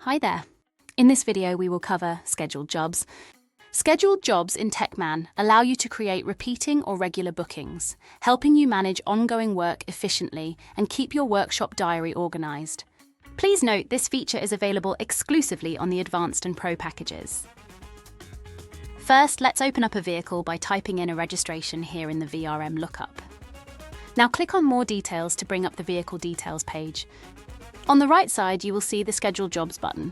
Hi there. In this video, we will cover scheduled jobs. Scheduled jobs in TechMan allow you to create repeating or regular bookings, helping you manage ongoing work efficiently and keep your workshop diary organized. Please note this feature is available exclusively on the Advanced and Pro packages. First, let's open up a vehicle by typing in a registration here in the VRM lookup. Now click on More Details to bring up the vehicle details page. On the right side, you will see the Scheduled Jobs button.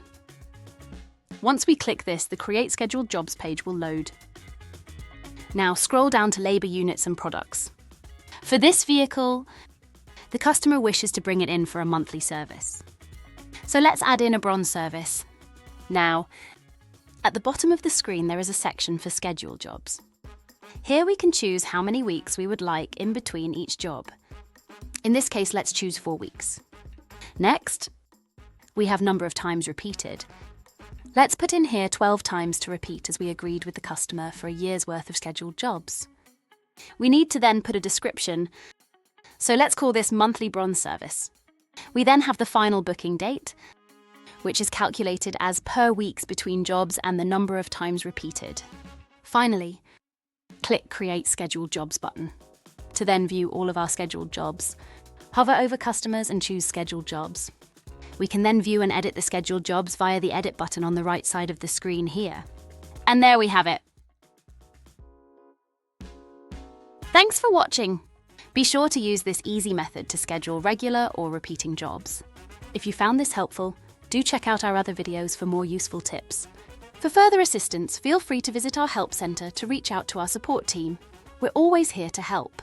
Once we click this, the Create Scheduled Jobs page will load. Now scroll down to Labour Units and Products. For this vehicle, the customer wishes to bring it in for a monthly service. So let's add in a bronze service. Now, at the bottom of the screen there is a section for scheduled jobs. Here we can choose how many weeks we would like in between each job. In this case, let's choose 4 weeks. Next, we have number of times repeated. Let's put in here 12 times to repeat as we agreed with the customer for a year's worth of scheduled jobs. We need to then put a description, so let's call this monthly bronze service. We then have the final booking date, which is calculated as per weeks between jobs and the number of times repeated. Finally, click Create Scheduled Jobs button to then view all of our scheduled jobs. Hover over customers and choose Scheduled Jobs. We can then view and edit the scheduled jobs via the Edit button on the right side of the screen here. And there we have it. Thanks for watching. Be sure to use this easy method to schedule regular or repeating jobs. If you found this helpful, do check out our other videos for more useful tips. For further assistance, feel free to visit our help centre to reach out to our support team. We're always here to help.